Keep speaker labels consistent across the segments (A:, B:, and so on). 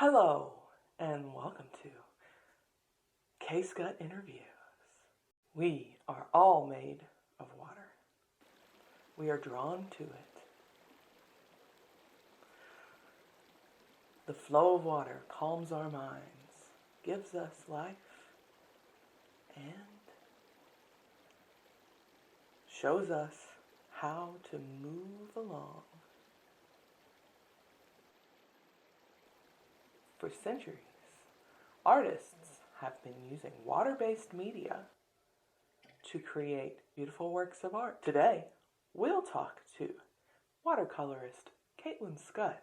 A: Hello, and welcome to Case Gut Interviews. We are all made of water. We are drawn to it. The flow of water calms our minds, gives us life, and shows us how to move along. For centuries, artists have been using water-based media to create beautiful works of art. Today, we'll talk to watercolorist Caitlin Scott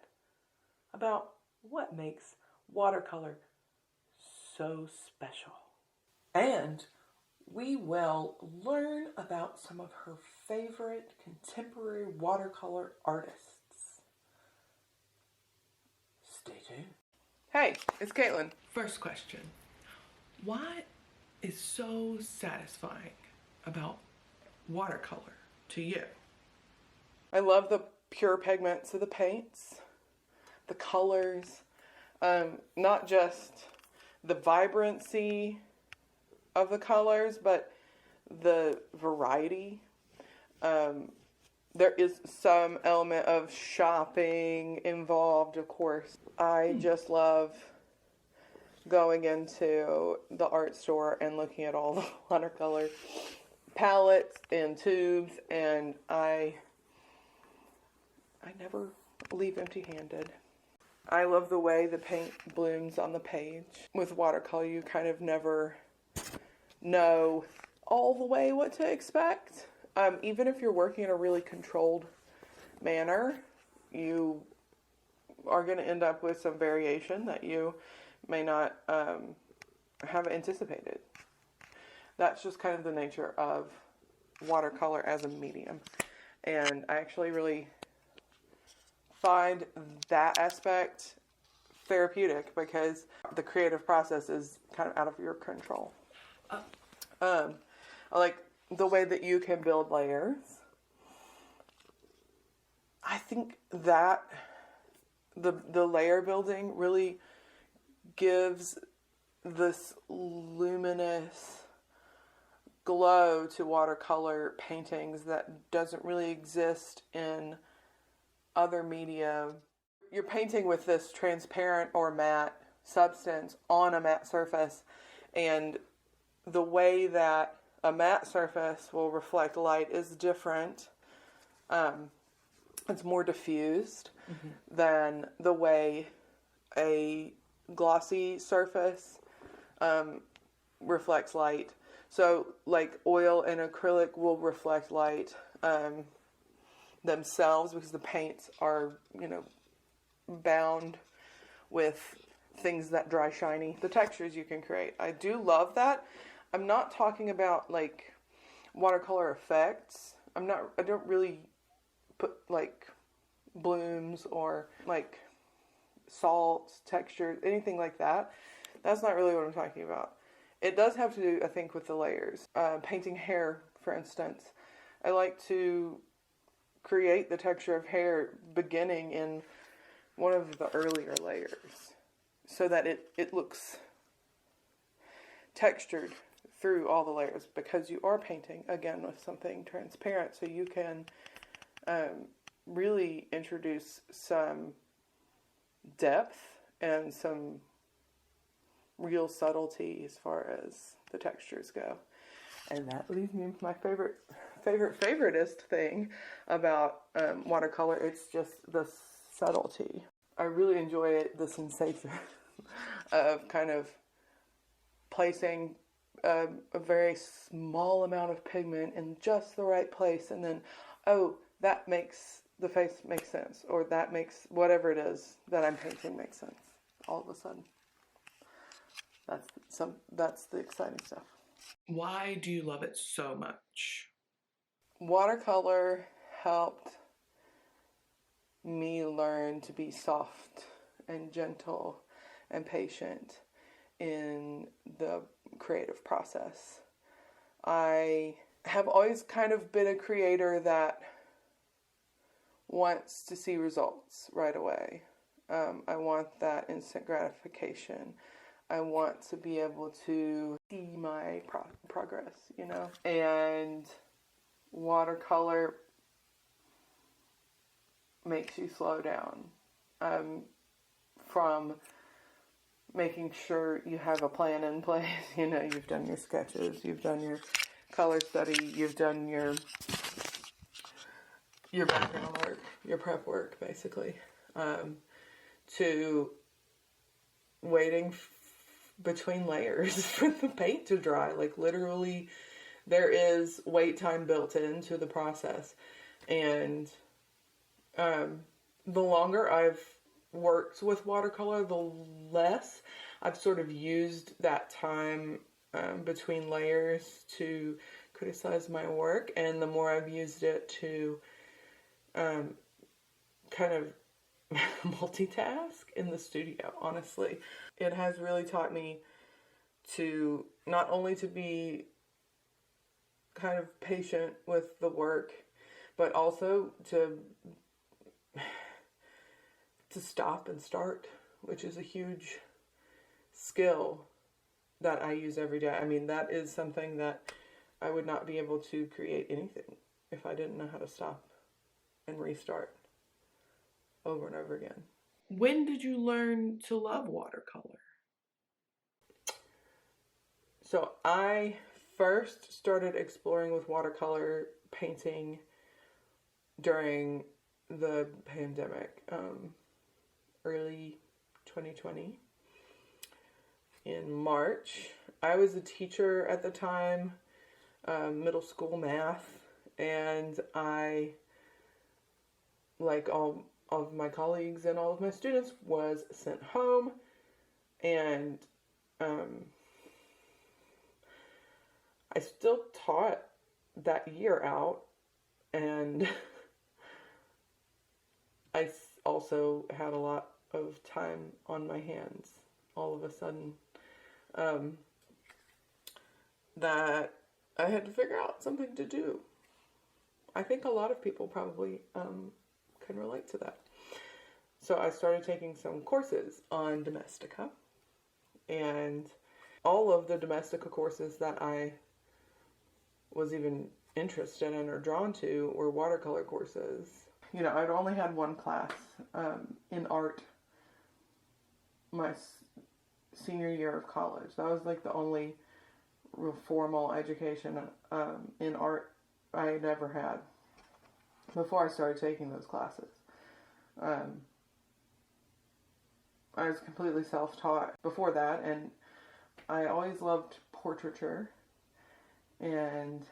A: about what makes watercolor so special. And we will learn about some of her favorite contemporary watercolor artists. Stay tuned. Hey, it's Caitlin. First question. What is so satisfying about watercolor to you? I love the pure pigments of the paints, the colors, not just the vibrancy of the colors, but the variety. There is some element of shopping involved, of course. I just love going into the art store and looking at all the watercolor palettes and tubes, and I never leave empty-handed. I love the way the paint blooms on the page. With watercolor, you kind of never know all the way what to expect. Even if you're working in a really controlled manner, you are going to end up with some variation that you may not have anticipated. That's just kind of the nature of watercolor as a medium. And I actually really find that aspect therapeutic because the creative process is kind of out of your control. I like the way that you can build layers. I think that the layer building really gives this luminous glow to watercolor paintings that doesn't really exist in other media. You're painting with this transparent or matte substance on a matte surface, and the way that a matte surface will reflect light is different. It's more diffused than the way a glossy surface reflects light. So like oil and acrylic will reflect light themselves because the paints are, bound with things that dry shiny. The textures you can create. I do love that. I'm not talking about like watercolor effects. I don't really put like blooms or like salts, textures, anything like that. That's not really what I'm talking about. It does have to do, I think, with the layers. Painting hair, for instance. I like to create the texture of hair beginning in one of the earlier layers so that it looks textured through all the layers, because you are painting, again, with something transparent, so you can really introduce some depth and some real subtlety as far as the textures go. And that leads me to my favoriteest thing about watercolor. It's just the subtlety. I really enjoy it, the sensation of kind of placing a very small amount of pigment in just the right place, and then, that makes the face make sense, or that makes whatever it is that I'm painting make sense all of a sudden. That's the exciting stuff. Why do you love it so much? Watercolor helped me learn to be soft and gentle and patient in the creative process. I have always kind of been a creator that wants to see results right away. I want that instant gratification. I want to be able to see my progress, you know? And watercolor makes you slow down. From making sure you have a plan in place. You know, you've done your sketches, you've done your color study, you've done your background work, your prep work, basically, to waiting between layers for the paint to dry. Like, literally, there is wait time built into the process. And the longer I've worked with watercolor, the less I've sort of used that time between layers to criticize my work, and the more I've used it to kind of multitask in the studio. Honestly, it has really taught me to not only to be kind of patient with the work, but also to stop and start, which is a huge skill that I use every day. I mean, that is something that I would not be able to create anything if I didn't know how to stop and restart over and over again. When did you learn to love watercolor? So I first started exploring with watercolor painting during the pandemic, early 2020. In March, I was a teacher at the time, middle school math, and I, like all of my colleagues and all of my students, was sent home, and I still taught that year out, and I also had a lot of time on my hands all of a sudden, that I had to figure out something to do. I think a lot of people probably can relate to that. So I started taking some courses on Domestika, and all of the Domestika courses that I was even interested in or drawn to were watercolor courses. You know, I'd only had one class in art my senior year of college. That was like the only real formal education in art I had ever had before I started taking those classes. I was completely self-taught before that, and I always loved portraiture, and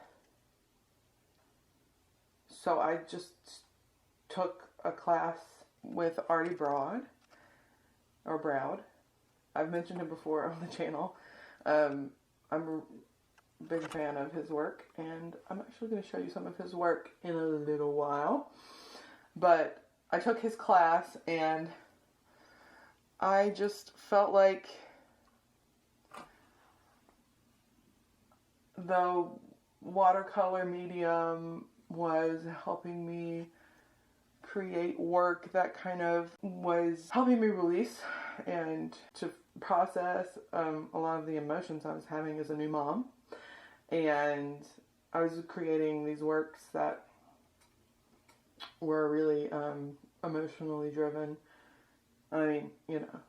A: so I just took a class with Arty Braud, or Braud. I've mentioned him before on the channel. I'm a big fan of his work, and I'm actually going to show you some of his work in a little while. But I took his class, and I just felt like the watercolor medium was helping me create work that kind of was helping me release and to process a lot of the emotions I was having as a new mom. And I was creating these works that were really emotionally driven. I mean, you know,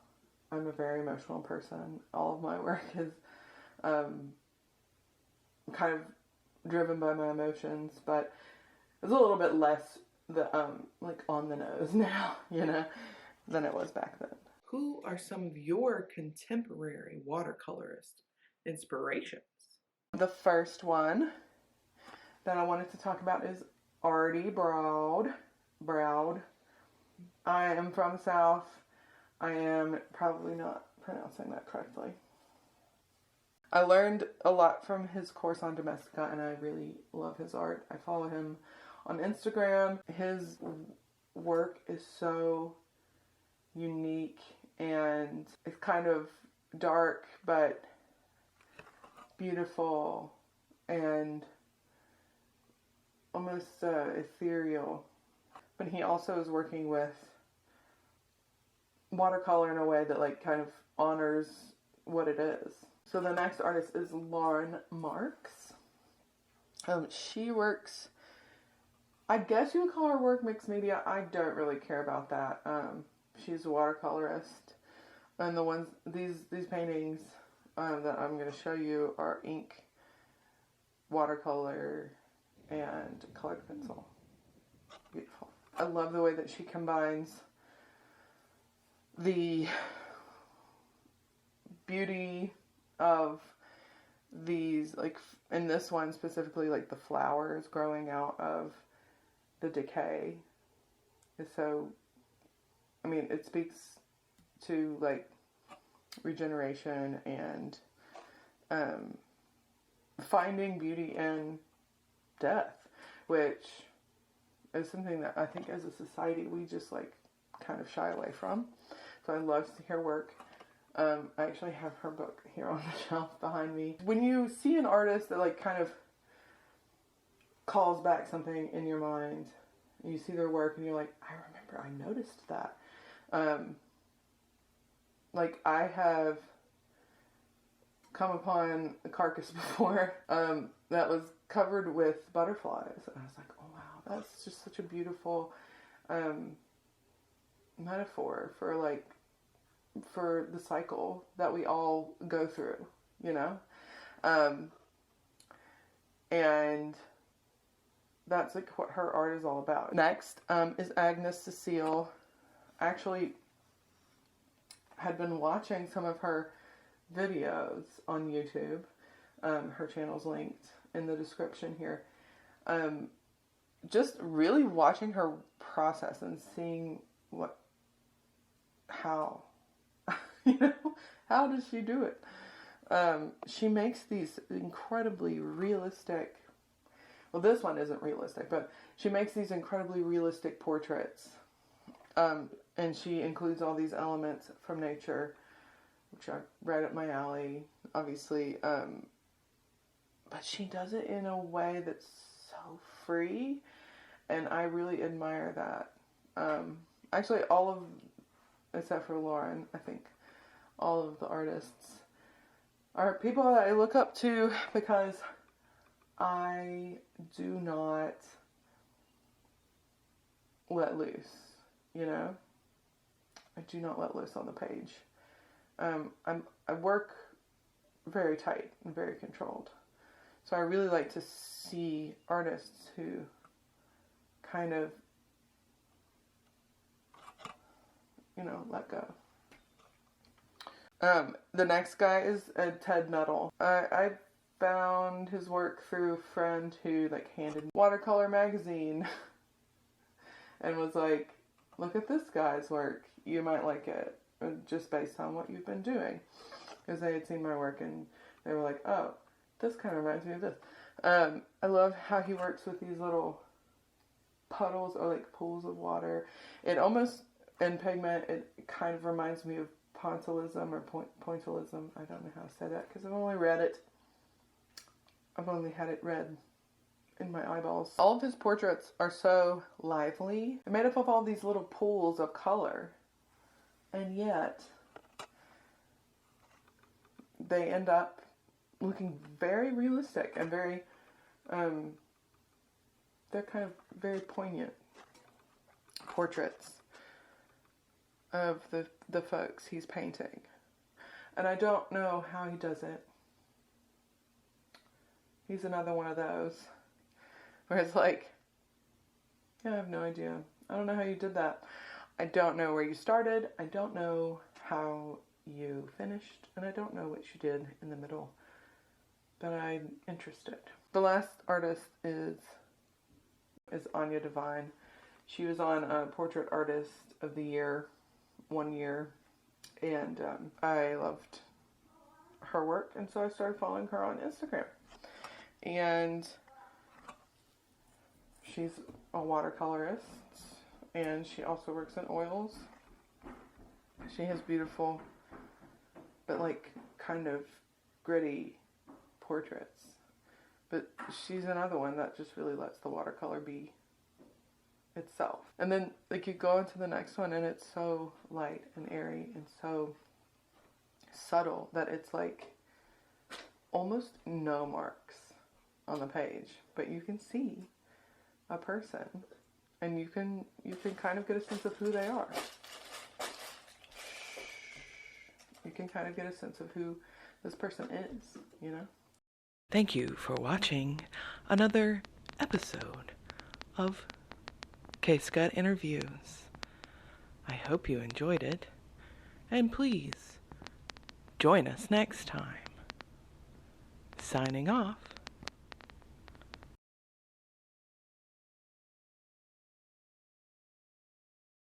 A: I'm a very emotional person. All of my work is kind of driven by my emotions, but it's a little bit less like on the nose now, you know, than it was back then. Who are some of your contemporary watercolorist inspirations? The first one that I wanted to talk about is Arty Braud. I am from the South. I am probably not pronouncing that correctly. I learned a lot from his course on Domestika, and I really love his art. I follow him on Instagram. His work is so unique, and it's kind of dark but beautiful and almost ethereal. But he also is working with watercolor in a way that like kind of honors what it is. So the next artist is Lauren Marx. She works, I guess you would call her work mixed media. I don't really care about that. She's a watercolorist, and the ones, these paintings that I'm going to show you are ink, watercolor, and colored pencil. Beautiful. I love the way that she combines the beauty of these, like in this one specifically, like the flowers growing out of the decay is so, I mean, it speaks to like regeneration and finding beauty in death, which is something that I think as a society we just like kind of shy away from. So I love to see her work. I actually have her book here on the shelf behind me. When you see an artist that like kind of calls back something in your mind, and you see their work and you're like, I remember I noticed that. Like I have come upon a carcass before that was covered with butterflies, and I was like, oh wow, that's just such a beautiful metaphor for like for the cycle that we all go through, you know? And that's like what her art is all about. Next is Agnes Cecile. I actually had been watching some of her videos on YouTube. Her channel's linked in the description here. Just really watching her process and seeing how, you know, how does she do it? She makes these incredibly realistic, well, this one isn't realistic, but she makes these incredibly realistic portraits. And she includes all these elements from nature, which are right up my alley, obviously. But she does it in a way that's so free, and I really admire that. Actually, all of, except for Lauren, I think all of the artists are people that I look up to because I do not let loose, you know? I do not let loose on the page. I work very tight and very controlled. So I really like to see artists who kind of, you know, let go. The next guy is Ted Nuttall. I found his work through a friend who like handed me Watercolor magazine and was like, look at this guy's work, you might like it, just based on what you've been doing. Because they had seen my work and they were like, oh, this kind of reminds me of this. I love how he works with these little puddles or like pools of water. It almost, in pigment, it kind of reminds me of pointillism or pointillism. I don't know how to say that because I've only read it. I've only had it read in my eyeballs. All of his portraits are so lively. They're made up of all these little pools of color. And yet, they end up looking very realistic and very, they're kind of very poignant portraits of the folks he's painting. And I don't know how he does it. He's another one of those where it's like, yeah, I have no idea. I don't know how you did that. I don't know where you started. I don't know how you finished. And I don't know what you did in the middle. But I'm interested. The last artist is Aine Divine. She was on Portrait Artist of the Year one year. And I loved her work. And so I started following her on Instagram. And she's a watercolorist, and she also works in oils. She has beautiful, but like kind of gritty portraits. But she's another one that just really lets the watercolor be itself. And then like you go into the next one and it's so light and airy and so subtle that it's like almost no marks on the page, but you can see a person and you can kind of get a sense of who they are. You can kind of get a sense of who this person is, you know? Thank you for watching another episode of Case Gut Interviews. I hope you enjoyed it, and please join us next time. Signing off,